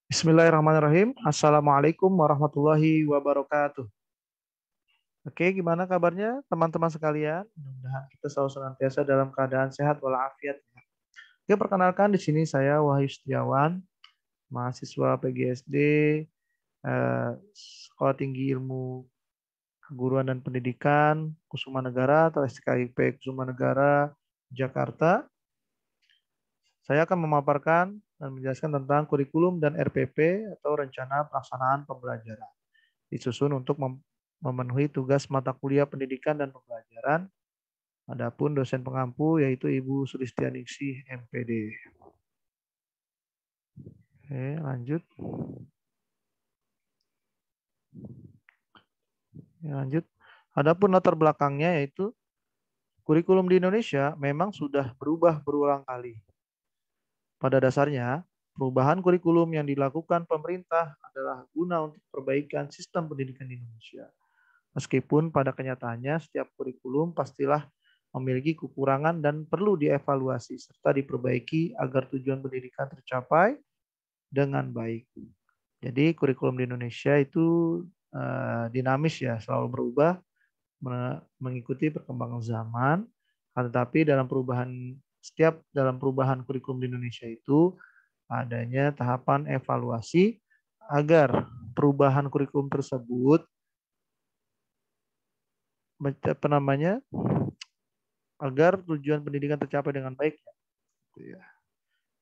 Bismillahirrahmanirrahim. Assalamualaikum warahmatullahi wabarakatuh. Oke, gimana kabarnya teman-teman sekalian? Mudah-mudahan kita selalu senantiasa dalam keadaan sehat walafiat. Oke, perkenalkan di sini saya Wahyu Setiawan, mahasiswa PGSD Sekolah Tinggi Ilmu Keguruan dan Pendidikan Kusuma Negara atau SKIP Kusuma Negara Jakarta. Saya akan memaparkan dan menjelaskan tentang kurikulum dan RPP atau rencana pelaksanaan pembelajaran. Disusun untuk memenuhi tugas mata kuliah pendidikan dan pembelajaran. Adapun dosen pengampu yaitu Ibu Sulistianingsih MPD. Oke, lanjut. Lanjut. Adapun latar belakangnya yaitu kurikulum di Indonesia memang sudah berubah berulang kali. Pada dasarnya, perubahan kurikulum yang dilakukan pemerintah adalah guna untuk perbaikan sistem pendidikan di Indonesia. Meskipun pada kenyataannya setiap kurikulum pastilah memiliki kekurangan dan perlu dievaluasi serta diperbaiki agar tujuan pendidikan tercapai dengan baik. Jadi kurikulum di Indonesia itu dinamis ya, selalu berubah mengikuti perkembangan zaman. Tetapi dalam perubahan kurikulum di Indonesia itu adanya tahapan evaluasi agar perubahan kurikulum tersebut agar tujuan pendidikan tercapai dengan baik.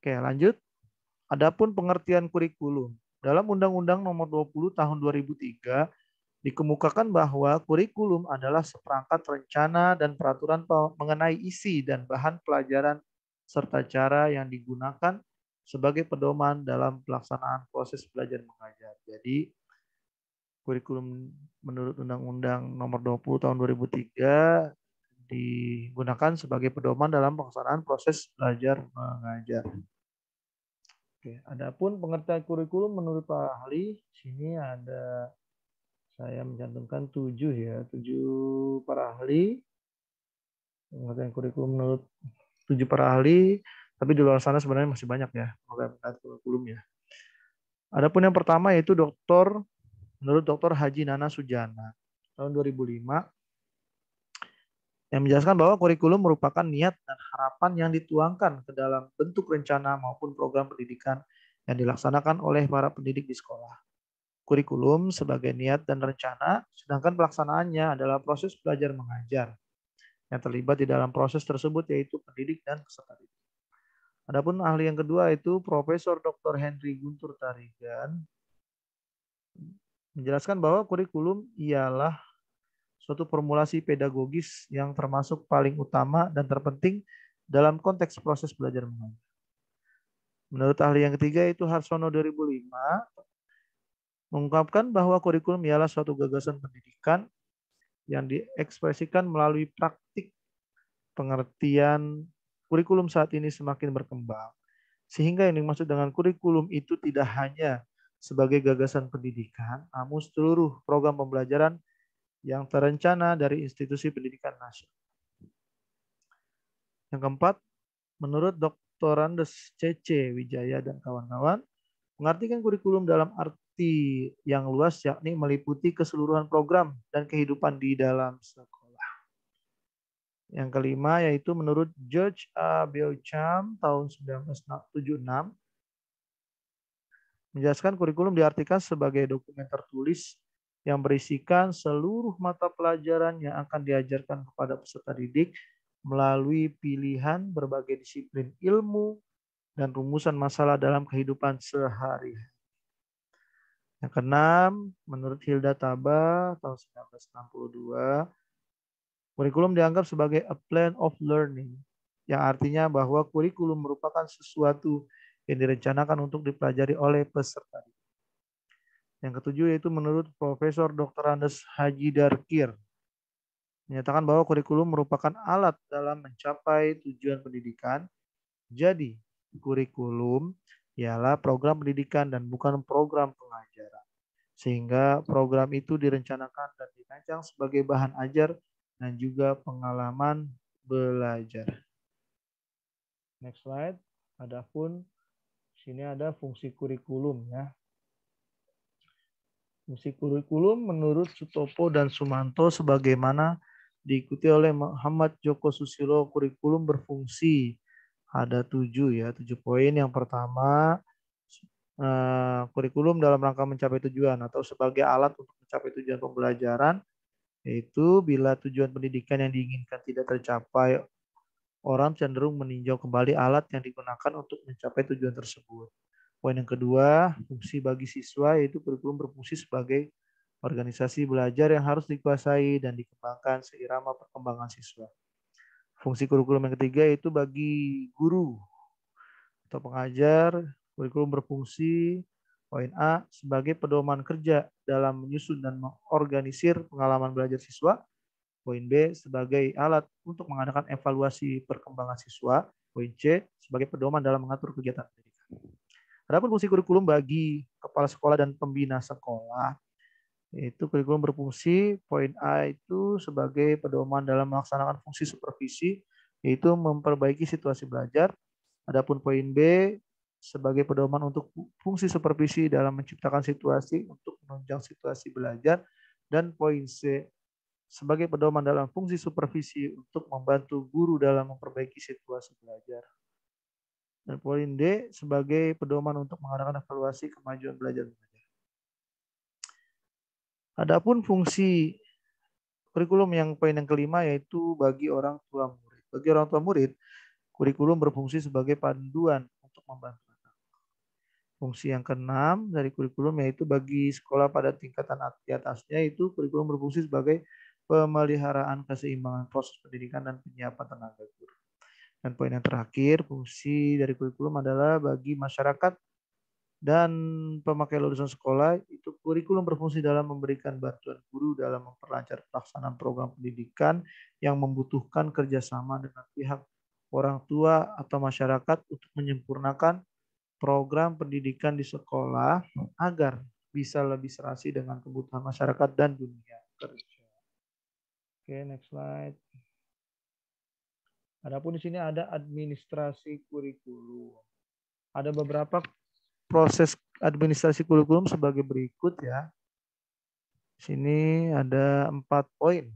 Oke, lanjut. Adapun pengertian kurikulum. Dalam Undang-Undang Nomor 20 Tahun 2003 dikemukakan bahwa kurikulum adalah seperangkat rencana dan peraturan mengenai isi dan bahan pelajaran serta cara yang digunakan sebagai pedoman dalam pelaksanaan proses belajar mengajar. Jadi kurikulum menurut Undang-Undang Nomor 20 Tahun 2003 digunakan sebagai pedoman dalam pelaksanaan proses belajar mengajar. Oke, adapun pengertian kurikulum menurut Pak ahli, sini ada saya mencantumkan 7 para ahli. Pengertian kurikulum menurut 7 para ahli, tapi di luar sana sebenarnya masih banyak ya pengertian kurikulum ya. Adapun yang pertama yaitu menurut Dr. Haji Nana Sujana tahun 2005 yang menjelaskan bahwa kurikulum merupakan niat dan harapan yang dituangkan ke dalam bentuk rencana maupun program pendidikan yang dilaksanakan oleh para pendidik di sekolah. Kurikulum sebagai niat dan rencana, sedangkan pelaksanaannya adalah proses belajar mengajar. Yang terlibat di dalam proses tersebut yaitu pendidik dan peserta didik. Adapun ahli yang kedua itu Profesor Dr. Henry Guntur Tarigan menjelaskan bahwa kurikulum ialah suatu formulasi pedagogis yang termasuk paling utama dan terpenting dalam konteks proses belajar mengajar. Menurut ahli yang ketiga itu Harsono 2005 mengungkapkan bahwa kurikulum ialah suatu gagasan pendidikan yang diekspresikan melalui praktik. Pengertian kurikulum saat ini semakin berkembang, sehingga yang dimaksud dengan kurikulum itu tidak hanya sebagai gagasan pendidikan, namun seluruh program pembelajaran yang terencana dari institusi pendidikan nasional. Yang keempat, menurut Dr. Andes C.C. Wijaya dan kawan-kawan, mengartikan kurikulum dalam arti yang luas yakni meliputi keseluruhan program dan kehidupan di dalam sekolah. Yang kelima yaitu menurut George A. Beauchamp tahun 1976 menjelaskan kurikulum diartikan sebagai dokumen tertulis yang berisikan seluruh mata pelajaran yang akan diajarkan kepada peserta didik melalui pilihan berbagai disiplin ilmu dan rumusan masalah dalam kehidupan sehari-hari. Yang keenam, menurut Hilda Taba tahun 1962, kurikulum dianggap sebagai a plan of learning, yang artinya bahwa kurikulum merupakan sesuatu yang direncanakan untuk dipelajari oleh peserta. Yang ketujuh yaitu menurut Profesor Dr. Andes Haji Darkir, menyatakan bahwa kurikulum merupakan alat dalam mencapai tujuan pendidikan. Jadi, kurikulum ialah program pendidikan dan bukan program pengajaran. Sehingga program itu direncanakan dan dirancang sebagai bahan ajar dan juga pengalaman belajar. Next slide. Adapun Sini ada fungsi kurikulum ya. Fungsi kurikulum menurut Sutopo dan Sumanto sebagaimana diikuti oleh Muhammad Joko Susilo, kurikulum berfungsi ada 7 ya, 7 poin. Yang pertama, kurikulum dalam rangka mencapai tujuan atau sebagai alat untuk mencapai tujuan pembelajaran, yaitu bila tujuan pendidikan yang diinginkan tidak tercapai, orang cenderung meninjau kembali alat yang digunakan untuk mencapai tujuan tersebut. Poin yang kedua, fungsi bagi siswa, yaitu kurikulum berfungsi sebagai organisasi belajar yang harus dikuasai dan dikembangkan seirama perkembangan siswa. Fungsi kurikulum yang ketiga yaitu bagi guru atau pengajar, kurikulum berfungsi poin A sebagai pedoman kerja dalam menyusun dan mengorganisir pengalaman belajar siswa. Poin B sebagai alat untuk mengadakan evaluasi perkembangan siswa. Poin C sebagai pedoman dalam mengatur kegiatan pendidikan. Adapun fungsi kurikulum bagi kepala sekolah dan pembina sekolah, yaitu kurikulum berfungsi poin A itu sebagai pedoman dalam melaksanakan fungsi supervisi, yaitu memperbaiki situasi belajar. Adapun poin B sebagai pedoman untuk fungsi supervisi dalam menciptakan situasi untuk menunjang situasi belajar. Dan poin C sebagai pedoman dalam fungsi supervisi untuk membantu guru dalam memperbaiki situasi belajar. Dan poin D sebagai pedoman untuk mengadakan evaluasi kemajuan belajar. Adapun fungsi kurikulum yang poin yang kelima yaitu bagi orang tua murid. Bagi orang tua murid, kurikulum berfungsi sebagai panduan untuk membantu anak. Fungsi yang keenam dari kurikulum yaitu bagi sekolah pada tingkatan di atasnya, itu kurikulum berfungsi sebagai pemeliharaan keseimbangan proses pendidikan dan penyiapan tenaga guru. Dan poin yang terakhir, fungsi dari kurikulum adalah bagi masyarakat dan pemakai lulusan sekolah, itu kurikulum berfungsi dalam memberikan bantuan guru dalam memperlancar pelaksanaan program pendidikan yang membutuhkan kerjasama dengan pihak orang tua atau masyarakat untuk menyempurnakan program pendidikan di sekolah agar bisa lebih serasi dengan kebutuhan masyarakat dan dunia kerja. Oke, next slide. Adapun di sini ada administrasi kurikulum. Ada beberapa proses administrasi kurikulum sebagai berikut ya. Di sini ada 4 poin.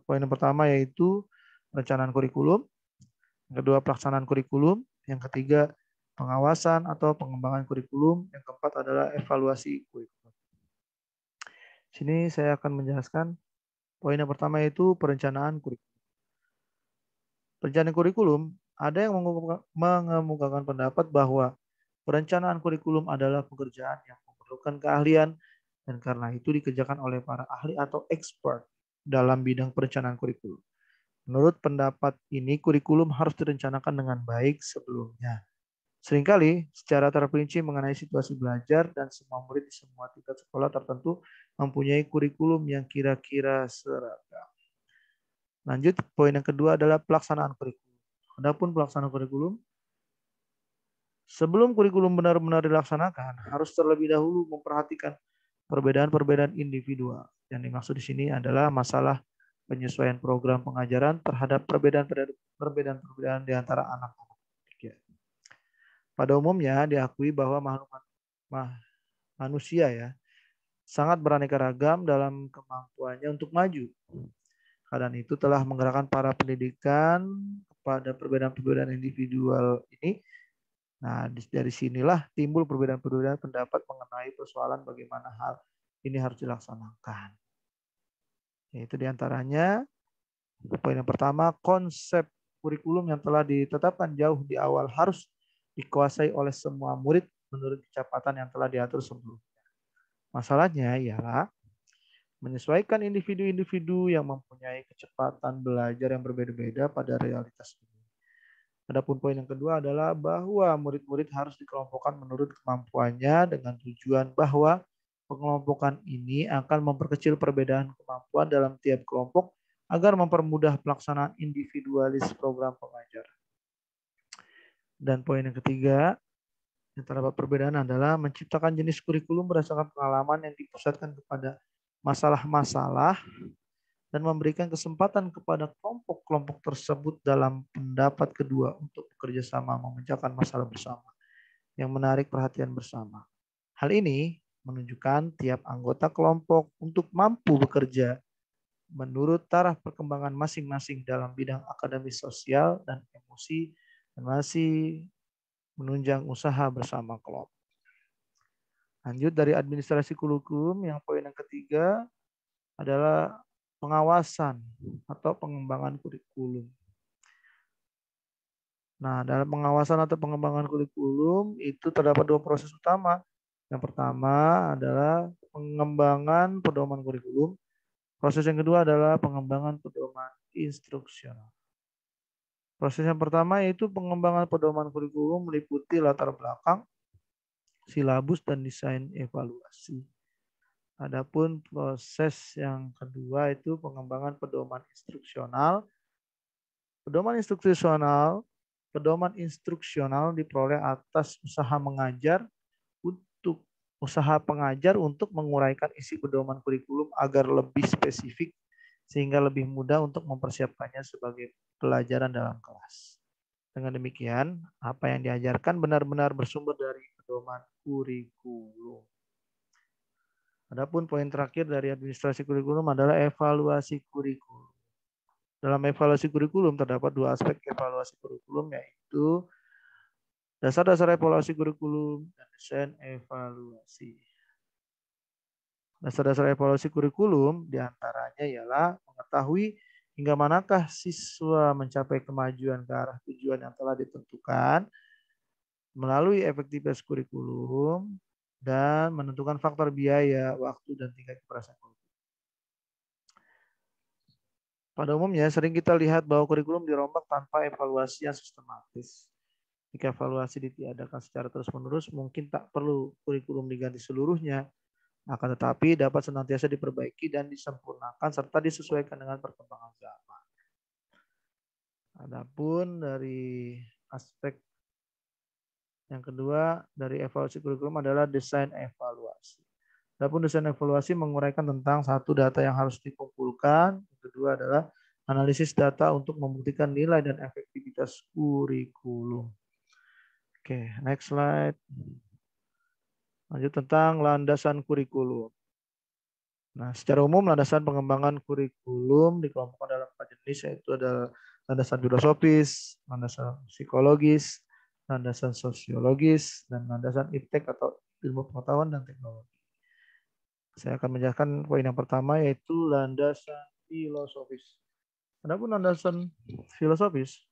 Poin yang pertama yaitu perencanaan kurikulum, yang kedua pelaksanaan kurikulum, yang ketiga pengawasan atau pengembangan kurikulum, yang keempat adalah evaluasi kurikulum. Di sini saya akan menjelaskan poin yang pertama yaitu perencanaan kurikulum. Perencanaan kurikulum, ada yang mengemukakan pendapat bahwa perencanaan kurikulum adalah pekerjaan yang memerlukan keahlian dan karena itu dikerjakan oleh para ahli atau expert dalam bidang perencanaan kurikulum. Menurut pendapat ini, kurikulum harus direncanakan dengan baik sebelumnya. Seringkali secara terperinci mengenai situasi belajar dan semua murid di semua tingkat sekolah tertentu mempunyai kurikulum yang kira-kira seragam. Lanjut, poin yang kedua adalah pelaksanaan kurikulum. Adapun pelaksanaan kurikulum, sebelum kurikulum benar-benar dilaksanakan, harus terlebih dahulu memperhatikan perbedaan-perbedaan individual. Yang dimaksud di sini adalah masalah penyesuaian program pengajaran terhadap perbedaan-perbedaan di antara anak-anak. Pada umumnya diakui bahwa manusia ya sangat beraneka ragam dalam kemampuannya untuk maju. Keadaan itu telah menggerakkan para pendidikan kepada perbedaan-perbedaan individual ini. Nah, dari sinilah timbul perbedaan-perbedaan pendapat mengenai persoalan bagaimana hal ini harus dilaksanakan. Yaitu diantaranya, poin yang pertama, konsep kurikulum yang telah ditetapkan jauh di awal harus dikuasai oleh semua murid menurut kecepatan yang telah diatur sebelumnya. Masalahnya ialah menyesuaikan individu-individu yang mempunyai kecepatan belajar yang berbeda-beda pada realitas ini. Adapun poin yang kedua adalah bahwa murid-murid harus dikelompokkan menurut kemampuannya dengan tujuan bahwa pengelompokan ini akan memperkecil perbedaan kemampuan dalam tiap kelompok agar mempermudah pelaksanaan individualis program pengajaran. Dan poin yang ketiga, yang terdapat perbedaan adalah menciptakan jenis kurikulum berdasarkan pengalaman yang dipusatkan kepada masalah-masalah dan memberikan kesempatan kepada kelompok-kelompok tersebut dalam pendapat kedua untuk bekerja sama memecahkan masalah bersama. yang menarik perhatian bersama. Hal ini menunjukkan tiap anggota kelompok untuk mampu bekerja menurut taraf perkembangan masing-masing dalam bidang akademis, sosial, dan emosi, dan masih menunjang usaha bersama kelompok. Lanjut dari administrasi kurikulum, yang poin yang ketiga adalah pengawasan atau pengembangan kurikulum. Nah, dalam pengawasan atau pengembangan kurikulum itu terdapat dua proses utama. Yang pertama adalah pengembangan pedoman kurikulum. Proses yang kedua adalah pengembangan pedoman instruksional. Proses yang pertama yaitu pengembangan pedoman kurikulum meliputi latar belakang, silabus, dan desain evaluasi. Adapun proses yang kedua itu pengembangan pedoman instruksional. Pedoman instruksional diperoleh atas usaha pengajar untuk menguraikan isi pedoman kurikulum agar lebih spesifik sehingga lebih mudah untuk mempersiapkannya sebagai pelajaran dalam kelas. Dengan demikian, apa yang diajarkan benar-benar bersumber dari pedoman kurikulum. Adapun poin terakhir dari administrasi kurikulum adalah evaluasi kurikulum. Dalam evaluasi kurikulum terdapat dua aspek evaluasi kurikulum, yaitu dasar-dasar evaluasi kurikulum dan desain evaluasi. Dasar-dasar evaluasi kurikulum diantaranya ialah mengetahui hingga manakah siswa mencapai kemajuan ke arah tujuan yang telah ditentukan melalui efektivitas kurikulum dan menentukan faktor biaya, waktu, dan tingkat keberhasilan kurikulum. Pada umumnya sering kita lihat bahwa kurikulum dirombak tanpa evaluasi yang sistematis. Jika evaluasi ditiadakan secara terus-menerus, mungkin tak perlu kurikulum diganti seluruhnya, akan tetapi dapat senantiasa diperbaiki dan disempurnakan serta disesuaikan dengan perkembangan zaman. Adapun dari aspek yang kedua dari evaluasi kurikulum adalah desain evaluasi. Adapun desain evaluasi menguraikan tentang satu, data yang harus dikumpulkan, yang kedua adalah analisis data untuk membuktikan nilai dan efektivitas kurikulum. Oke, next slide. Lanjut tentang landasan kurikulum. Nah, secara umum landasan pengembangan kurikulum dikelompokkan dalam 4 jenis, yaitu ada landasan filosofis, landasan psikologis, landasan sosiologis, dan landasan iptek atau ilmu pengetahuan dan teknologi. Saya akan menjelaskan poin yang pertama, yaitu landasan filosofis. Adapun landasan filosofis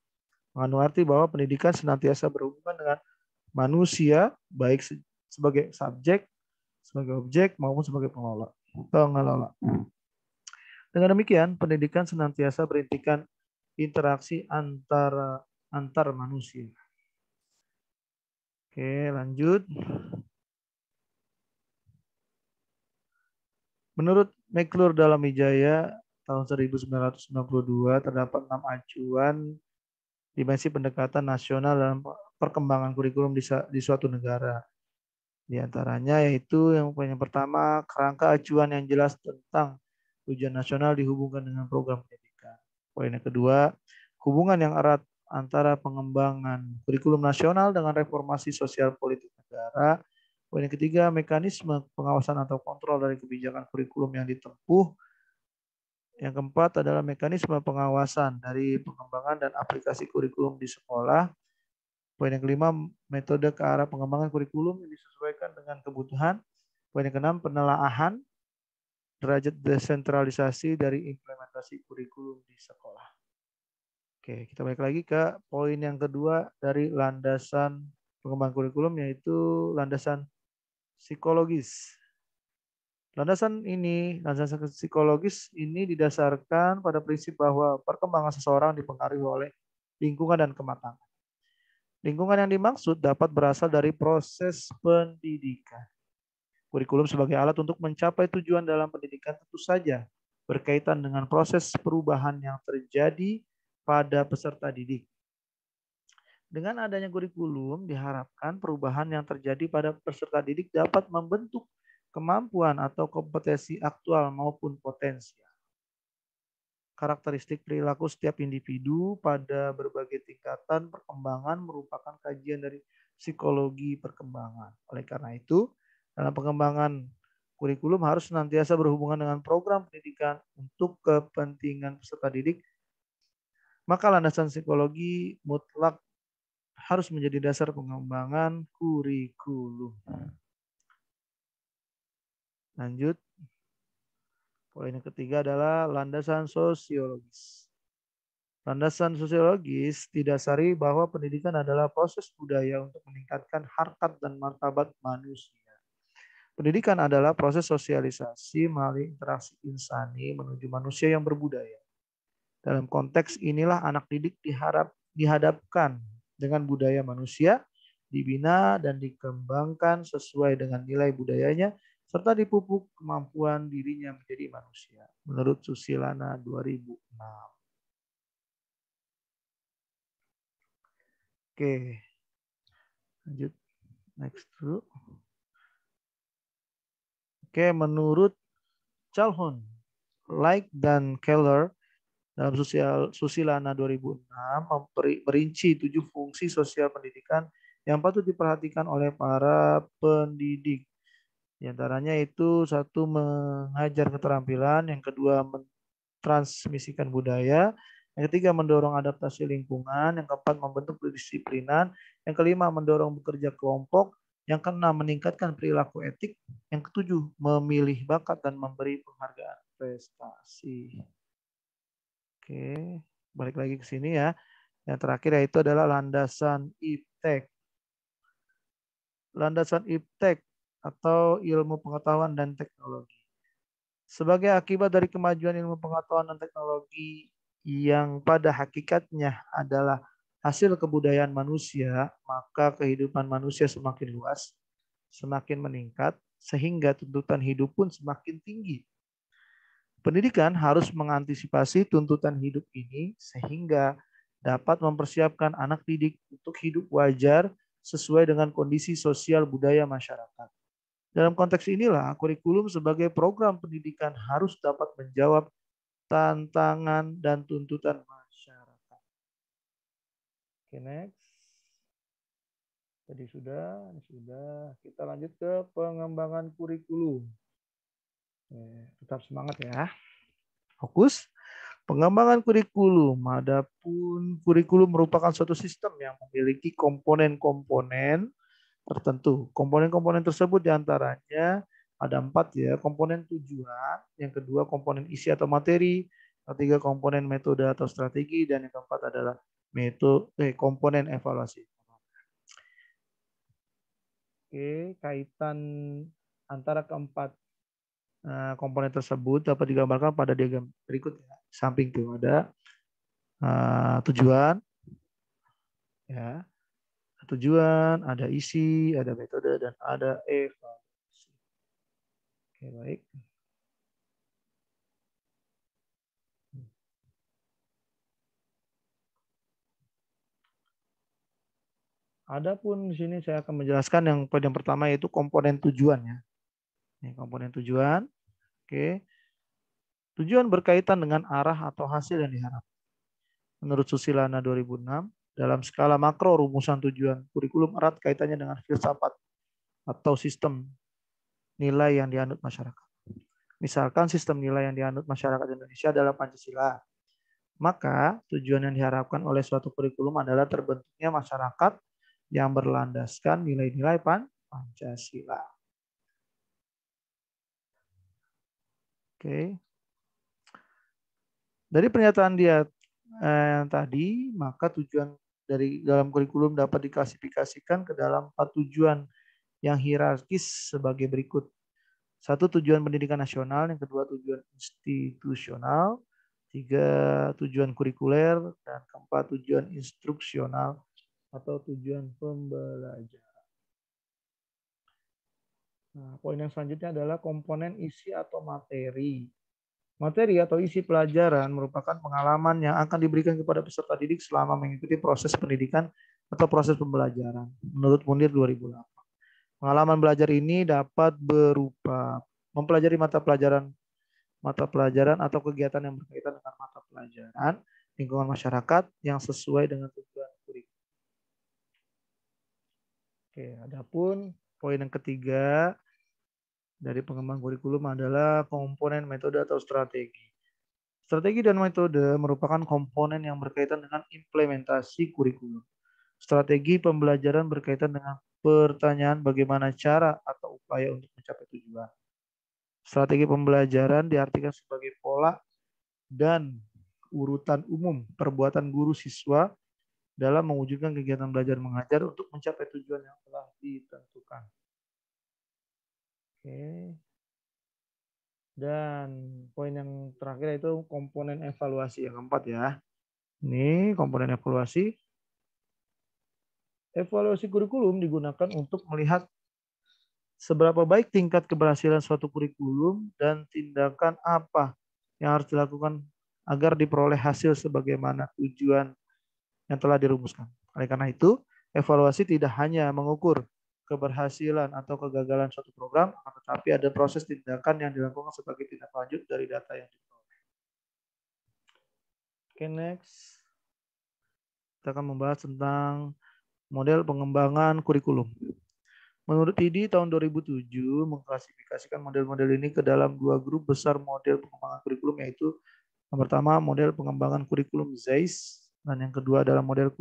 mengandung arti bahwa pendidikan senantiasa berhubungan dengan manusia, baik sebagai subjek, sebagai objek, maupun sebagai pengelola. Dengan demikian, pendidikan senantiasa berintikan interaksi antar manusia. Oke, lanjut. Menurut McClure dalam Wijaya tahun 1992 terdapat 6 acuan dimensi pendekatan nasional dalam perkembangan kurikulum di suatu negara. Di antaranya yaitu yang pertama, kerangka acuan yang jelas tentang tujuan nasional dihubungkan dengan program pendidikan. Poin yang kedua, hubungan yang erat antara pengembangan kurikulum nasional dengan reformasi sosial politik negara. Poin yang ketiga, mekanisme pengawasan atau kontrol dari kebijakan kurikulum yang ditempuh. Yang keempat adalah mekanisme pengawasan dari pengembangan dan aplikasi kurikulum di sekolah. Poin yang kelima, metode ke arah pengembangan kurikulum yang disesuaikan dengan kebutuhan. Poin yang keenam, penelaahan derajat desentralisasi dari implementasi kurikulum di sekolah. Oke, kita balik lagi ke poin yang kedua dari landasan pengembangan kurikulum, yaitu landasan psikologis. Landasan psikologis ini didasarkan pada prinsip bahwa perkembangan seseorang dipengaruhi oleh lingkungan dan kematangan. Lingkungan yang dimaksud dapat berasal dari proses pendidikan. Kurikulum sebagai alat untuk mencapai tujuan dalam pendidikan tentu saja berkaitan dengan proses perubahan yang terjadi pada peserta didik. Dengan adanya kurikulum, diharapkan perubahan yang terjadi pada peserta didik dapat membentuk kemampuan atau kompetensi aktual maupun potensial. Karakteristik perilaku setiap individu pada berbagai tingkatan perkembangan merupakan kajian dari psikologi perkembangan. Oleh karena itu, dalam pengembangan kurikulum harus senantiasa berhubungan dengan program pendidikan untuk kepentingan peserta didik, maka landasan psikologi mutlak harus menjadi dasar pengembangan kurikulum. Lanjut. Poin yang ketiga adalah landasan sosiologis. Landasan sosiologis didasari bahwa pendidikan adalah proses budaya untuk meningkatkan harkat dan martabat manusia. Pendidikan adalah proses sosialisasi melalui interaksi insani menuju manusia yang berbudaya. Dalam konteks inilah anak didik dihadapkan dengan budaya manusia, dibina dan dikembangkan sesuai dengan nilai budayanya, serta dipupuk kemampuan dirinya menjadi manusia. Menurut Susilana 2006. Oke, lanjut. Next dulu. Oke, menurut Calhoun, Like dan Keller, dalam Susilana 2006 merinci 7 fungsi sosial pendidikan yang patut diperhatikan oleh para pendidik. Di antaranya itu 1, mengajar keterampilan, yang kedua mentransmisikan budaya, yang ketiga mendorong adaptasi lingkungan, yang keempat membentuk kedisiplinan, yang kelima mendorong bekerja kelompok, yang keenam meningkatkan perilaku etik, yang ketujuh memilih bakat dan memberi penghargaan prestasi. Oke, balik lagi ke sini ya. Yang terakhir yaitu adalah landasan IPTEK. Landasan IPTEK atau ilmu pengetahuan dan teknologi. Sebagai akibat dari kemajuan ilmu pengetahuan dan teknologi yang pada hakikatnya adalah hasil kebudayaan manusia, maka kehidupan manusia semakin luas, semakin meningkat, sehingga tuntutan hidup pun semakin tinggi. Pendidikan harus mengantisipasi tuntutan hidup ini sehingga dapat mempersiapkan anak didik untuk hidup wajar sesuai dengan kondisi sosial budaya masyarakat. Dalam konteks inilah, kurikulum sebagai program pendidikan harus dapat menjawab tantangan dan tuntutan masyarakat. Oke, next. Tadi sudah. Kita lanjut ke pengembangan kurikulum. Tetap semangat ya. Fokus. Pengembangan kurikulum. Adapun kurikulum merupakan suatu sistem yang memiliki komponen-komponen tertentu. Komponen-komponen tersebut diantaranya ada 4 ya. Komponen tujuan, yang kedua komponen isi atau materi, yang ketiga komponen metode atau strategi, dan yang keempat adalah komponen evaluasi. Oke, kaitan antara keempat komponen tersebut dapat digambarkan pada diagram berikut ya. Samping itu ada tujuan, ya, tujuan, ada isi, ada metode, dan ada evaluasi. Oke, baik. Adapun di sini saya akan menjelaskan yang poin yang pertama yaitu komponen tujuan ya. Ini komponen tujuan. Oke. Tujuan berkaitan dengan arah atau hasil yang diharapkan. Menurut Susilana 2006, dalam skala makro rumusan tujuan kurikulum erat kaitannya dengan filsafat atau sistem nilai yang dianut masyarakat. Misalkan sistem nilai yang dianut masyarakat Indonesia adalah Pancasila. Maka tujuan yang diharapkan oleh suatu kurikulum adalah terbentuknya masyarakat yang berlandaskan nilai-nilai Pancasila. Oke. Dari pernyataan dia tadi, maka tujuan dari dalam kurikulum dapat diklasifikasikan ke dalam 4 tujuan yang hierarkis sebagai berikut. 1, tujuan pendidikan nasional, yang kedua tujuan institusional, 3, tujuan kurikuler, dan keempat tujuan instruksional atau tujuan pembelajaran. Nah, poin yang selanjutnya adalah komponen isi atau materi. Materi atau isi pelajaran merupakan pengalaman yang akan diberikan kepada peserta didik selama mengikuti proses pendidikan atau proses pembelajaran. Menurut Munir 2008. Pengalaman belajar ini dapat berupa mempelajari mata pelajaran atau kegiatan yang berkaitan dengan mata pelajaran, lingkungan masyarakat yang sesuai dengan tujuan kurikulum. Oke, adapun poin yang ketiga dari pengembangan kurikulum adalah komponen metode atau strategi. Strategi dan metode merupakan komponen yang berkaitan dengan implementasi kurikulum. Strategi pembelajaran berkaitan dengan pertanyaan bagaimana cara atau upaya untuk mencapai tujuan. Strategi pembelajaran diartikan sebagai pola dan urutan umum perbuatan guru siswa dalam mewujudkan kegiatan belajar mengajar untuk mencapai tujuan yang telah ditentukan. Oke. Dan poin yang terakhir itu komponen evaluasi yang keempat ya. Ini komponen evaluasi. Evaluasi kurikulum digunakan untuk melihat seberapa baik tingkat keberhasilan suatu kurikulum dan tindakan apa yang harus dilakukan agar diperoleh hasil sebagaimana tujuan yang telah dirumuskan. Oleh karena itu, evaluasi tidak hanya mengukur keberhasilan atau kegagalan suatu program, tetapi ada proses tindakan yang dilakukan sebagai tindak lanjut dari data yang diperoleh. Oke, next. Kita akan membahas tentang model pengembangan kurikulum. Menurut IDI tahun 2007 mengklasifikasikan model-model ini ke dalam dua grup besar model pengembangan kurikulum, yaitu yang pertama model pengembangan kurikulum Zeiss dan yang kedua adalah model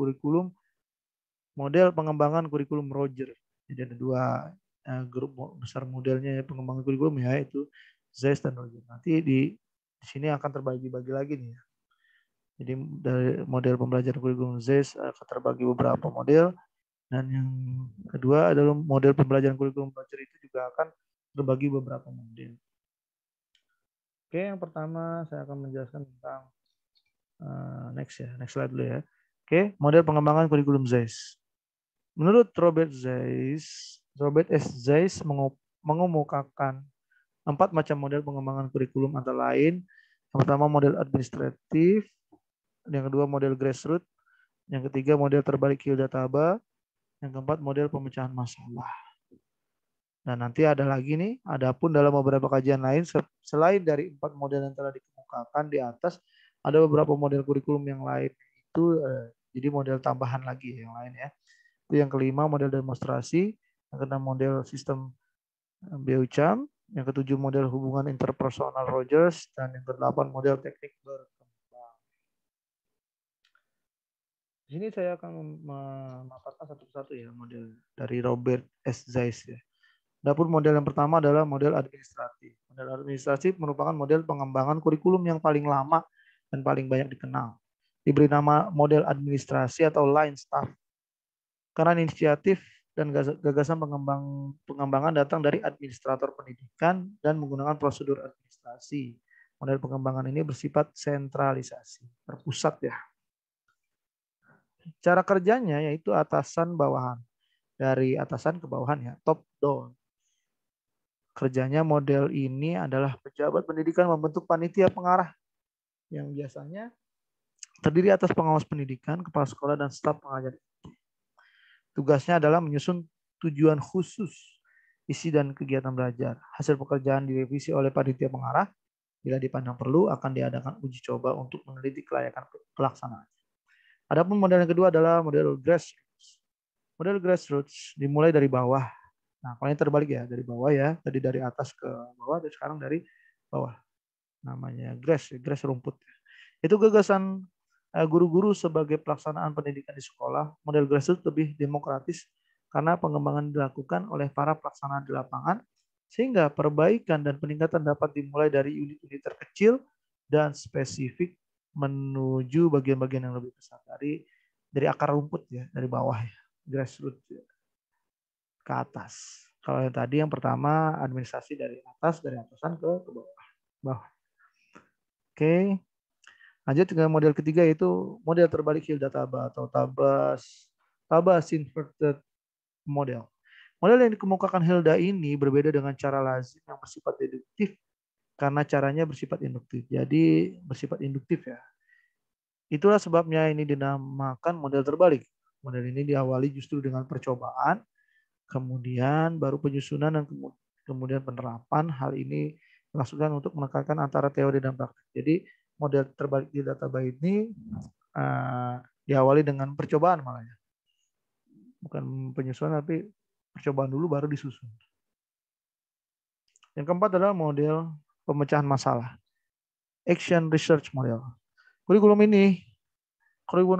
pengembangan kurikulum Roger. Jadi ada dua grup besar modelnya pengembangan kurikulum ya, yaitu Zeiss dan Roger. Nanti di sini akan terbagi-bagi lagi nih ya. Jadi dari model pembelajaran kurikulum Zeiss akan terbagi beberapa model. Dan yang kedua adalah model pembelajaran kurikulum Roger itu juga akan terbagi beberapa model. Oke, yang pertama saya akan menjelaskan tentang next slide dulu ya. Oke, model pengembangan kurikulum Zeiss. Menurut Robert S. Zeiss mengemukakan 4 macam model pengembangan kurikulum antara lain yang pertama model administratif, yang kedua model grassroots, yang ketiga model terbalik Hilda-Taba, yang keempat model pemecahan masalah. Dan nanti ada lagi nih, adapun dalam beberapa kajian lain selain dari 4 model yang telah dikemukakan di atas, ada beberapa model kurikulum yang lain itu jadi model tambahan lagi yang lain ya. Itu yang kelima model demonstrasi, yang keenam model sistem Beauchamp, yang ketujuh model hubungan interpersonal Rogers, dan yang kedelapan model teknik berkembang. Di sini saya akan memaparkan satu persatu ya model dari Robert S. Zeiss ya. Adapun model yang pertama adalah model administratif. Model administratif merupakan model pengembangan kurikulum yang paling lama dan paling banyak dikenal. Diberi nama model administrasi atau line staff. Karena inisiatif dan gagasan pengembangan datang dari administrator pendidikan dan menggunakan prosedur administrasi. Model pengembangan ini bersifat sentralisasi, terpusat ya. Cara kerjanya yaitu atasan bawahan. Dari atasan ke bawahan ya, top down. Kerjanya model ini adalah pejabat pendidikan membentuk panitia pengarah yang biasanya terdiri atas pengawas pendidikan, kepala sekolah, dan staf pengajar. Tugasnya adalah menyusun tujuan khusus, isi dan kegiatan belajar. Hasil pekerjaan direvisi oleh panitia pengarah. Bila dipandang perlu, akan diadakan uji coba untuk meneliti kelayakan pelaksanaan. Adapun model yang kedua adalah model grassroots. Model grassroots dimulai dari bawah. Nah, kalau ini terbalik ya, dari bawah ya. Tadi dari atas ke bawah, dan sekarang dari bawah. Namanya grass rumput. Itu gagasan guru-guru sebagai pelaksanaan pendidikan di sekolah. Model grassroots lebih demokratis karena pengembangan dilakukan oleh para pelaksana di lapangan, sehingga perbaikan dan peningkatan dapat dimulai dari unit-unit terkecil dan spesifik menuju bagian-bagian yang lebih besar dari akar rumput ya, dari bawah ya, grassroots ya, ke atas. Kalau yang tadi yang pertama administrasi dari atas, dari atasan ke bawah. Oke. Lanjut ke model ketiga yaitu model terbalik Hilda-Taba atau Tabas inverted model. Model yang dikemukakan Hilda ini berbeda dengan cara lazim yang bersifat deduktif karena caranya bersifat induktif. Jadi bersifat induktif ya. Itulah sebabnya ini dinamakan model terbalik. Model ini diawali justru dengan percobaan, kemudian baru penyusunan dan kemudian penerapan. Hal ini dimaksudkan untuk menekankan antara teori dan praktik. Jadi model terbalik di database ini diawali dengan percobaan malah ya. Bukan penyusunan tapi percobaan dulu baru disusun. Yang keempat adalah model pemecahan masalah. Action Research Model. Kurikulum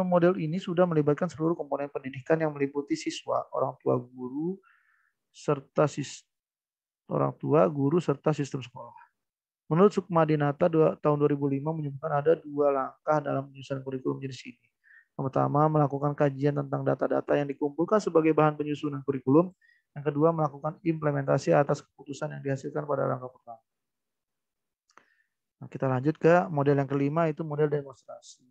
model ini sudah melibatkan seluruh komponen pendidikan yang meliputi siswa, orang tua, guru, serta sistem sekolah. Menurut Sukmadinata tahun 2005 menyebutkan ada 2 langkah dalam penyusunan kurikulum jenis ini. Yang pertama, melakukan kajian tentang data-data yang dikumpulkan sebagai bahan penyusunan kurikulum. Yang kedua, melakukan implementasi atas keputusan yang dihasilkan pada langkah pertama. Nah, kita lanjut ke model yang kelima, itu model demonstrasi.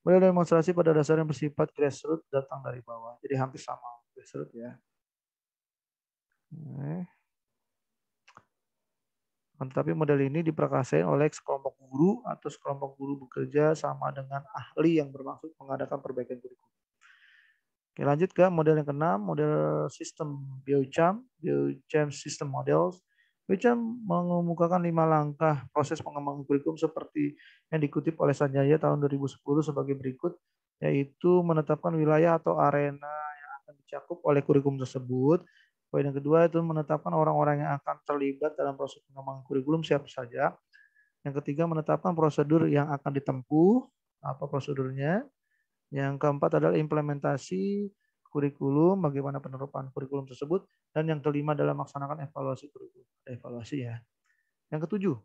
Model demonstrasi pada dasarnya bersifat grassroots, datang dari bawah. Jadi hampir sama grassroots ya. Tetapi model ini diprakarsai oleh sekelompok guru atau sekelompok guru bekerja sama dengan ahli yang bermaksud mengadakan perbaikan kurikulum. Oke, lanjut ke model yang keenam, model sistem Biocham System Models. Biocham mengemukakan 5 langkah proses pengembangan kurikulum seperti yang dikutip oleh Sanjaya tahun 2010 sebagai berikut, yaitu menetapkan wilayah atau arena yang akan dicakup oleh kurikulum tersebut. Poin yang kedua itu menetapkan orang-orang yang akan terlibat dalam proses pengembangan kurikulum siapa saja. Yang ketiga menetapkan prosedur yang akan ditempuh, apa prosedurnya. Yang keempat adalah implementasi kurikulum, bagaimana penerapan kurikulum tersebut. Dan yang kelima adalah melaksanakan evaluasi kurikulum. Evaluasi ya. Yang ketujuh,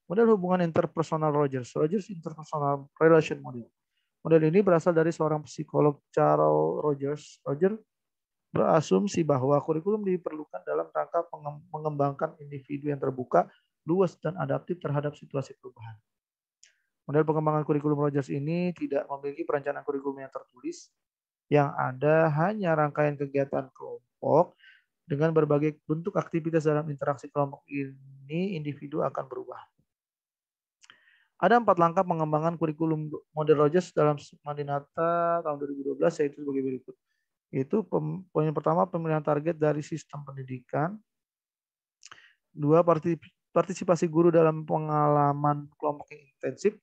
model hubungan interpersonal Rogers Interpersonal Relation Model. Model ini berasal dari seorang psikolog Carol Rogers. Rogers berasumsi bahwa kurikulum diperlukan dalam rangka mengembangkan individu yang terbuka, luas, dan adaptif terhadap situasi perubahan. Model pengembangan kurikulum Rogers ini tidak memiliki perencanaan kurikulum yang tertulis, yang ada hanya rangkaian kegiatan kelompok dengan berbagai bentuk aktivitas dalam interaksi kelompok ini, individu akan berubah. Ada 4 langkah pengembangan kurikulum model Rogers dalam Sukmadinata tahun 2012, yaitu sebagai berikut. Itu poin pertama, pemilihan target dari sistem pendidikan. 2, partisipasi guru dalam pengalaman kelompok yang intensif.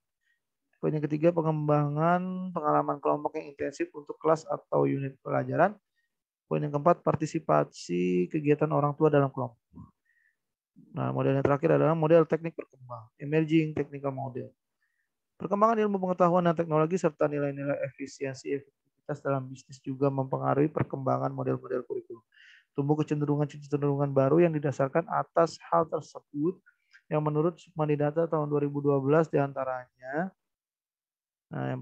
Poin yang ketiga, pengembangan pengalaman kelompok yang intensif untuk kelas atau unit pelajaran. Poin yang keempat, partisipasi kegiatan orang tua dalam kelompok. Nah, model yang terakhir adalah model teknik berkembang, emerging technical model. Perkembangan ilmu pengetahuan dan teknologi serta nilai-nilai efisiensi dalam bisnis juga mempengaruhi perkembangan model-model kurikulum. Tumbuh kecenderungan baru yang didasarkan atas hal tersebut yang menurut Sukmadinata tahun 2012 diantaranya. Nah,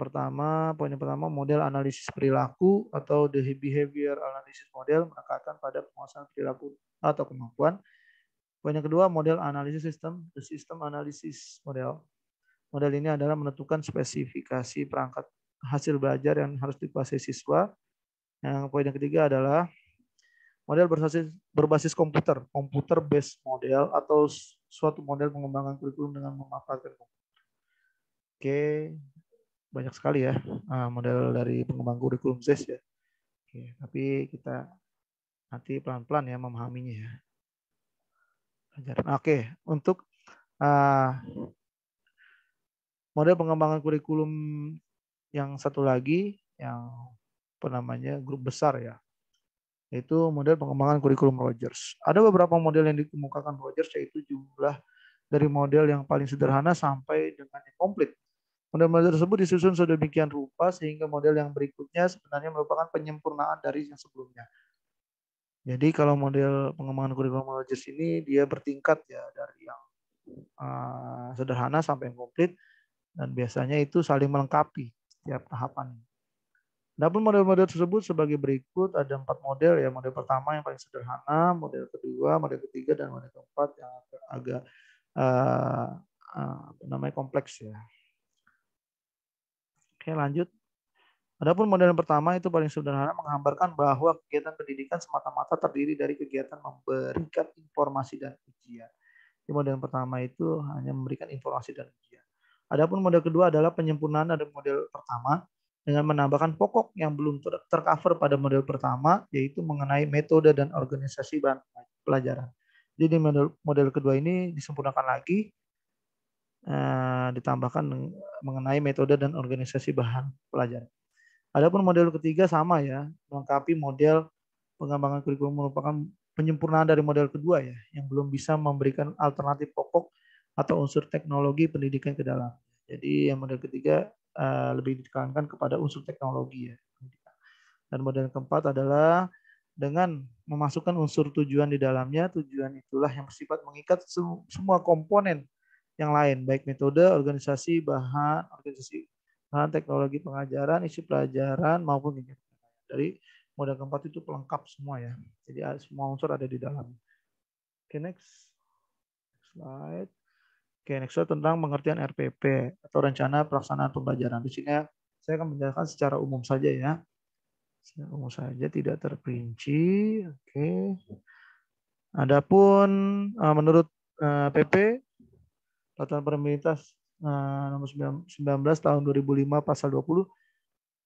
poin yang pertama model analisis perilaku atau the behavior analysis model menekankan pada penguasaan perilaku atau kemampuan. Poin yang kedua model analisis sistem, the system analysis model. Model ini adalah menentukan spesifikasi perangkat hasil belajar yang harus dikuasai siswa. Yang poin yang ketiga adalah model berbasis komputer based model atau suatu model pengembangan kurikulum dengan memanfaatkan komputer. Oke, banyak sekali ya model dari pengembangan kurikulum ZES ya. Oke, tapi kita nanti pelan-pelan ya memahaminya ya. Oke, untuk model pengembangan kurikulum yang satu lagi yang grup besar ya, yaitu model pengembangan kurikulum Rogers. Ada beberapa model yang dikemukakan Rogers, yaitu jumlah dari model yang paling sederhana sampai dengan yang komplit. Model-model tersebut disusun sedemikian rupa sehingga model yang berikutnya sebenarnya merupakan penyempurnaan dari yang sebelumnya. Jadi kalau model pengembangan kurikulum Rogers ini dia bertingkat ya, dari yang sederhana sampai yang komplit, dan biasanya itu saling melengkapi setiap tahapan. Adapun model-model tersebut sebagai berikut, ada 4 model ya. Model pertama yang paling sederhana, model kedua, model ketiga, dan model keempat yang agak kompleks ya. Oke, lanjut. Adapun model yang pertama itu paling sederhana, menggambarkan bahwa kegiatan pendidikan semata-mata terdiri dari kegiatan memberikan informasi dan ujian. Di model yang pertama itu hanya memberikan informasi dan ujian. Adapun model kedua adalah penyempurnaan dari model pertama dengan menambahkan pokok yang belum tercover pada model pertama, yaitu mengenai metode dan organisasi bahan pelajaran. Jadi model kedua ini disempurnakan lagi, ditambahkan mengenai metode dan organisasi bahan pelajaran. Adapun model ketiga sama ya, melengkapi model pengembangan kurikulum merupakan penyempurnaan dari model kedua ya, yang belum bisa memberikan alternatif pokok atau unsur teknologi pendidikan ke dalam. Jadi yang model ketiga lebih ditekankan kepada unsur teknologi ya. Dan model keempat adalah dengan memasukkan unsur tujuan di dalamnya. Tujuan itulah yang bersifat mengikat semua komponen yang lain, baik metode, organisasi, bahan teknologi pengajaran, isi pelajaran maupun kegiatan. Dari model keempat itu pelengkap semua ya. Jadi semua unsur ada di dalam. Oke, next slide. Oke, next slide tentang pengertian RPP atau rencana pelaksanaan pembelajaran. Di sini saya akan menjelaskan secara umum saja ya. Secara umum saja, tidak terperinci. Oke. Adapun menurut PP Peraturan Pemerintah nomor 19 tahun 2005 pasal 20,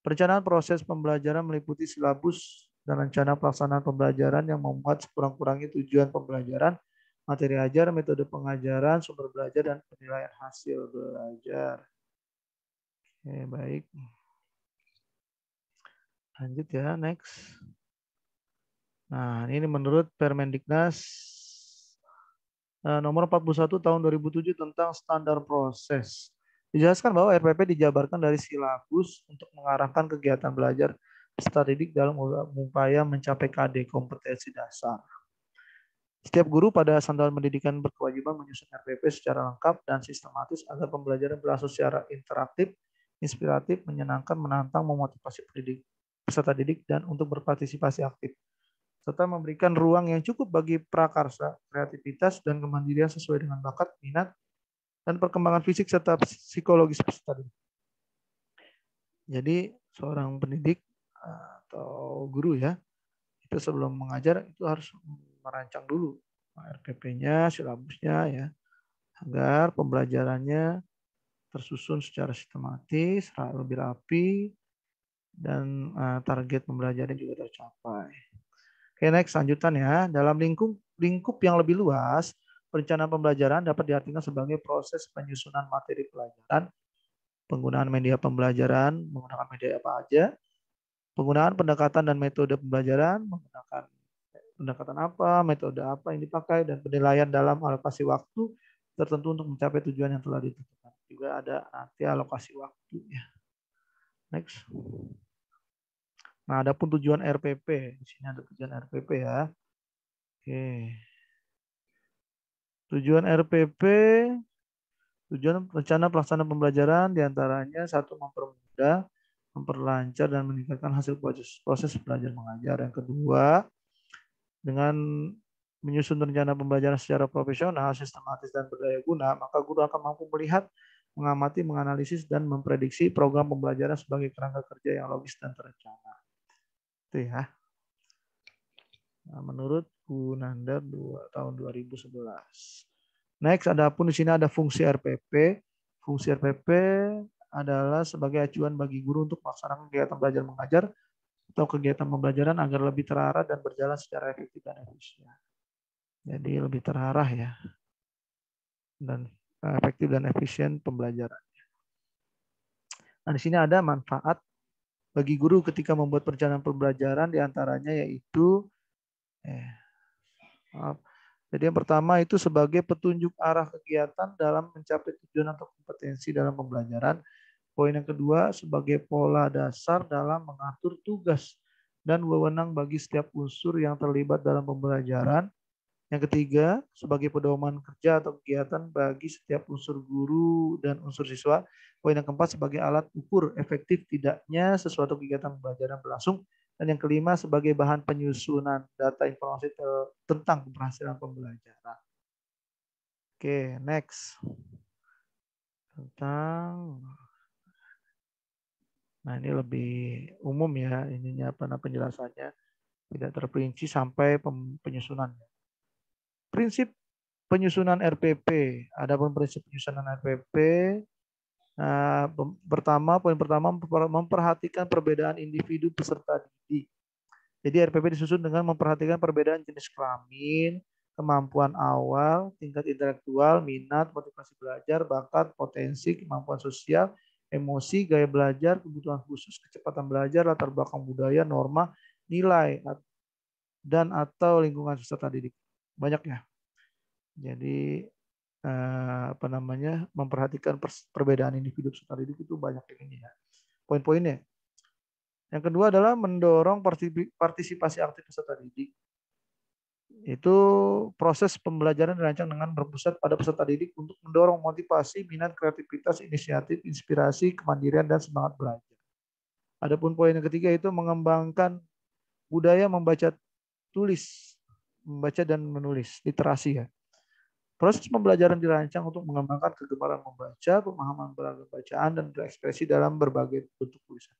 perencanaan proses pembelajaran meliputi silabus dan rencana pelaksanaan pembelajaran yang memuat sekurang-kurangnya tujuan pembelajaran, materi ajar, metode pengajaran, sumber belajar, dan penilaian hasil belajar. Oke, baik. Lanjut ya, next. Nah, ini menurut Permendiknas nomor 41 tahun 2007 tentang standar proses. Dijelaskan bahwa RPP dijabarkan dari silabus untuk mengarahkan kegiatan belajar peserta didik dalam upaya mencapai KD, kompetensi dasar. Setiap guru pada satuan pendidikan berkewajiban menyusun RPP secara lengkap dan sistematis agar pembelajaran berlangsung secara interaktif, inspiratif, menyenangkan, menantang, memotivasi peserta didik dan untuk berpartisipasi aktif, serta memberikan ruang yang cukup bagi prakarsa, kreativitas, dan kemandirian sesuai dengan bakat, minat, dan perkembangan fisik serta psikologis peserta didik. Jadi seorang pendidik atau guru ya, itu sebelum mengajar itu harus merancang dulu RPP-nya, silabusnya ya, agar pembelajarannya tersusun secara sistematis, lebih rapi, dan target pembelajarannya juga tercapai. Oke, next lanjutan ya. Dalam lingkup yang lebih luas, perencanaan pembelajaran dapat diartikan sebagai proses penyusunan materi pelajaran, penggunaan media pembelajaran, menggunakan media apa aja, penggunaan pendekatan dan metode pembelajaran, menggunakan pendekatan apa, metode apa yang dipakai, dan penilaian dalam alokasi waktu tertentu untuk mencapai tujuan yang telah ditentukan. Juga ada nanti alokasi waktu ya. Next. Nah, ada pun tujuan RPP. Di sini ada tujuan RPP ya. Oke. Tujuan RPP, tujuan rencana pelaksanaan pembelajaran diantaranya satu, mempermudah, memperlancar, dan meningkatkan hasil proses belajar mengajar. Yang kedua, dengan menyusun rencana pembelajaran secara profesional, sistematis, dan berdaya guna, maka guru akan mampu melihat, mengamati, menganalisis, dan memprediksi program pembelajaran sebagai kerangka kerja yang logis dan terencana. Itu ya. Nah, menurut Gunandar tahun 2011. Next, adapun di sini ada fungsi RPP. Fungsi RPP adalah sebagai acuan bagi guru untuk melaksanakan kegiatan belajar mengajar atau kegiatan pembelajaran agar lebih terarah dan berjalan secara efektif dan efisien. Jadi lebih terarah ya, dan efektif dan efisien pembelajaran. Nah, di sini ada manfaat bagi guru ketika membuat perencanaan pembelajaran, diantaranya yaitu jadi yang pertama itu sebagai petunjuk arah kegiatan dalam mencapai tujuan atau kompetensi dalam pembelajaran. Poin yang kedua sebagai pola dasar dalam mengatur tugas dan wewenang bagi setiap unsur yang terlibat dalam pembelajaran. Yang ketiga sebagai pedoman kerja atau kegiatan bagi setiap unsur guru dan unsur siswa. Poin yang keempat sebagai alat ukur efektif tidaknya sesuatu kegiatan pembelajaran berlangsung. Dan yang kelima sebagai bahan penyusunan data informasi tentang keberhasilan pembelajaran. Oke, next. Nah, ini lebih umum ya, ininya apa penjelasannya, tidak terperinci sampai penyusunan. Prinsip penyusunan RPP. Adapun prinsip penyusunan RPP, poin pertama memperhatikan perbedaan individu peserta didik. Jadi RPP disusun dengan memperhatikan perbedaan jenis kelamin, kemampuan awal, tingkat intelektual, minat, motivasi belajar, bakat, potensi, kemampuan sosial, emosi, gaya belajar, kebutuhan khusus, kecepatan belajar, latar belakang budaya, norma, nilai, dan atau lingkungan peserta didik. Banyak ya. Jadi memperhatikan perbedaan individu peserta didik itu banyak ini ya. Poin-poinnya. Yang kedua adalah mendorong partisipasi aktif peserta didik. Itu proses pembelajaran dirancang dengan berpusat pada peserta didik untuk mendorong motivasi, minat, kreativitas, inisiatif, inspirasi, kemandirian, dan semangat belajar. Adapun poin yang ketiga itu mengembangkan budaya membaca tulis, membaca dan menulis, literasi ya. Proses pembelajaran dirancang untuk mengembangkan kegemaran membaca, pemahaman beragam bacaan, dan berekspresi dalam berbagai bentuk tulisan.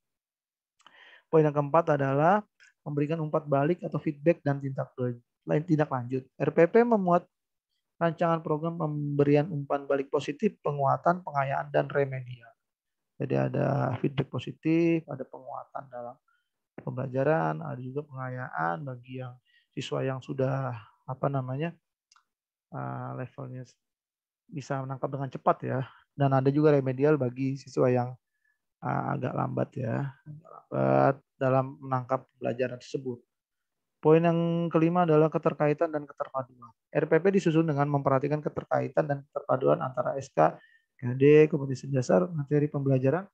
Poin yang keempat adalah memberikan umpan balik atau feedback dan tindak lanjut. RPP memuat rancangan program pemberian umpan balik positif, penguatan, pengayaan, dan remedial. Jadi ada feedback positif, ada penguatan dalam pembelajaran, ada juga pengayaan bagi yang siswa yang sudah levelnya bisa menangkap dengan cepat ya, dan ada juga remedial bagi siswa yang agak lambat ya, dalam menangkap pembelajaran tersebut. Poin yang kelima adalah keterkaitan dan keterpaduan. RPP disusun dengan memperhatikan keterkaitan dan keterpaduan antara SK, KD, kompetensi dasar, materi pembelajaran,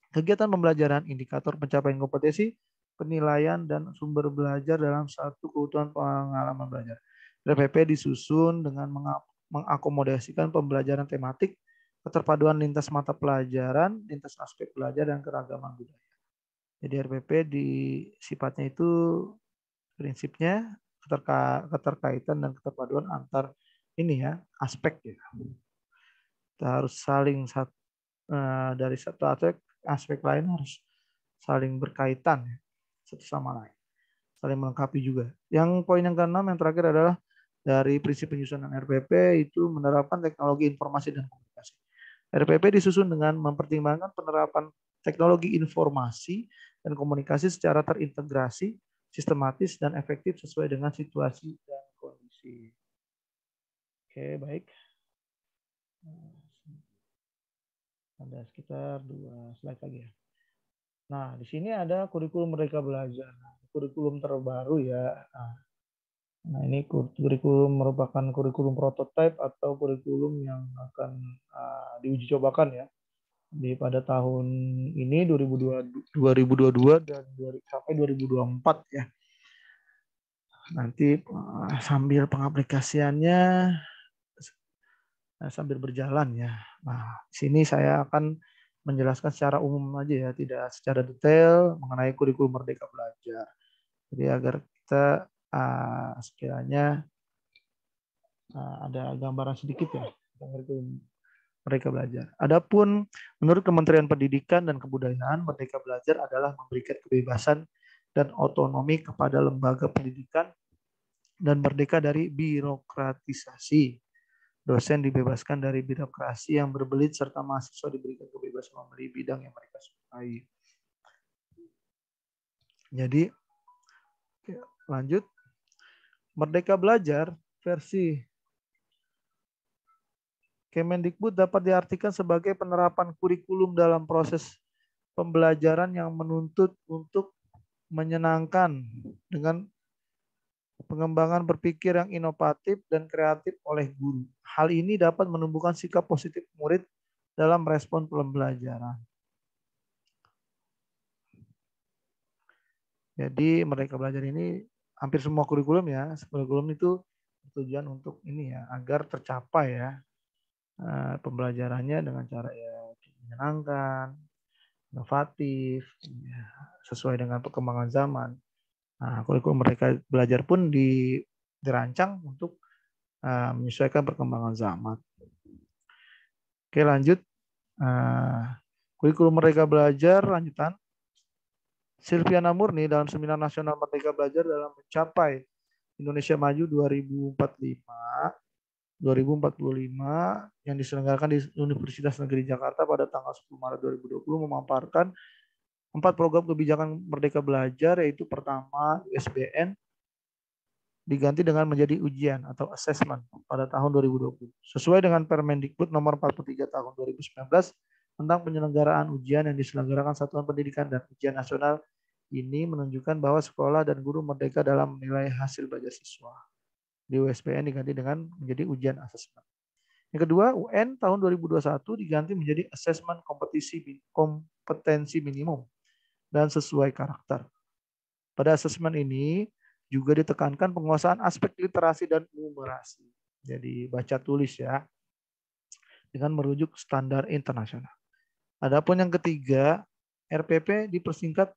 kegiatan pembelajaran, indikator pencapaian kompetensi, penilaian, dan sumber belajar dalam satu keutuhan pengalaman belajar. RPP disusun dengan mengakomodasikan pembelajaran tematik, keterpaduan lintas mata pelajaran, lintas aspek belajar, dan keragaman budaya. Jadi RPP sifatnya itu prinsipnya keterkaitan dan keterpaduan antar ini ya, aspek ya. Kita harus saling dari satu aspek lain harus saling berkaitan ya, satu sama lain, saling melengkapi juga. Yang poin yang keenam yang terakhir adalah dari prinsip penyusunan RPP itu menerapkan teknologi informasi dan komunikasi. RPP disusun dengan mempertimbangkan penerapan teknologi informasi dan komunikasi secara terintegrasi, sistematis, dan efektif sesuai dengan situasi dan kondisi. Oke, baik. Ada sekitar 2 slide lagi ya. Nah, di sini ada kurikulum Merdeka Belajar. Kurikulum terbaru ya. Nah, ini kurikulum merupakan kurikulum prototipe atau kurikulum yang akan diuji cobakan ya pada tahun ini 2022 dan sampai 2024 ya. Nanti sambil pengaplikasiannya sambil berjalan ya. Nah, di sini saya akan menjelaskan secara umum aja ya, tidak secara detail mengenai kurikulum Merdeka Belajar. Jadi agar kita sekiranya ada gambaran sedikit ya tentang kurikulum Merdeka Belajar. Adapun menurut Kementerian Pendidikan dan Kebudayaan, Merdeka Belajar adalah memberikan kebebasan dan otonomi kepada lembaga pendidikan dan merdeka dari birokratisasi. Dosen dibebaskan dari birokrasi yang berbelit serta mahasiswa diberikan kebebasan memilih bidang yang mereka sukai. Jadi lanjut, Merdeka Belajar versi Kemendikbud dapat diartikan sebagai penerapan kurikulum dalam proses pembelajaran yang menuntut untuk menyenangkan dengan pengembangan berpikir yang inovatif dan kreatif oleh guru. Hal ini dapat menumbuhkan sikap positif murid dalam respon pembelajaran. Jadi Merdeka Belajar ini hampir semua kurikulum ya, kurikulum itu tujuan untuk ini ya, agar tercapai ya pembelajarannya dengan cara ya menyenangkan, inovatif, ya, sesuai dengan perkembangan zaman. Nah, kurikulum Merdeka Belajar pun dirancang untuk menyesuaikan perkembangan zaman. Oke, lanjut. Kurikulum Merdeka Belajar lanjutan. Silviana Murni dalam Seminar Nasional Merdeka Belajar dalam mencapai Indonesia Maju 2045 yang diselenggarakan di Universitas Negeri Jakarta pada tanggal 10 Maret 2020 memaparkan 4 program kebijakan Merdeka Belajar, yaitu pertama USBN diganti dengan menjadi ujian atau assessment pada tahun 2020 sesuai dengan Permendikbud nomor 43 tahun 2019 tentang penyelenggaraan ujian yang diselenggarakan Satuan Pendidikan dan Ujian Nasional Ini menunjukkan bahwa sekolah dan guru merdeka dalam menilai hasil belajar siswa. Di USPN diganti dengan menjadi ujian asesmen. Yang kedua, UN tahun 2021 diganti menjadi asesmen kompetensi minimum dan sesuai karakter. Pada asesmen ini juga ditekankan penguasaan aspek literasi dan numerasi. Jadi baca tulis ya, dengan merujuk standar internasional. Adapun yang ketiga, RPP dipersingkat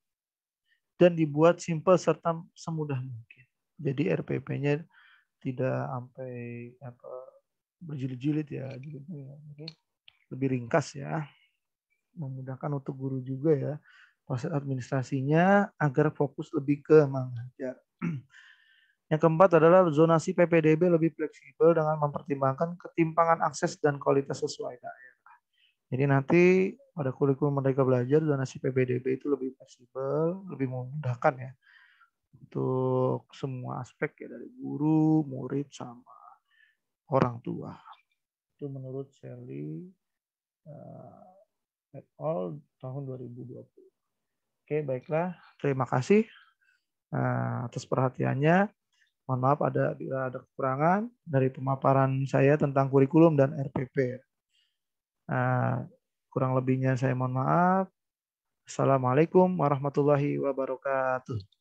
dan dibuat simpel serta semudah mungkin. Jadi RPP-nya tidak sampai berjilid-jilid ya, lebih ringkas ya, memudahkan untuk guru juga ya proses administrasinya agar fokus lebih ke mengajar. Yang keempat adalah zonasi PPDB lebih fleksibel dengan mempertimbangkan ketimpangan akses dan kualitas sesuai daerah. Jadi nanti pada kurikulum Merdeka Belajar zonasi PPDB itu lebih fleksibel, lebih memudahkan ya untuk semua aspek ya dari guru, murid sama orang tua. Itu menurut Sally et al. Tahun 2020. Oke, baiklah. Terima kasih atas perhatiannya. Mohon maaf bila ada kekurangan dari pemaparan saya tentang kurikulum dan RPP. Kurang lebihnya saya mohon maaf. Assalamualaikum warahmatullahi wabarakatuh.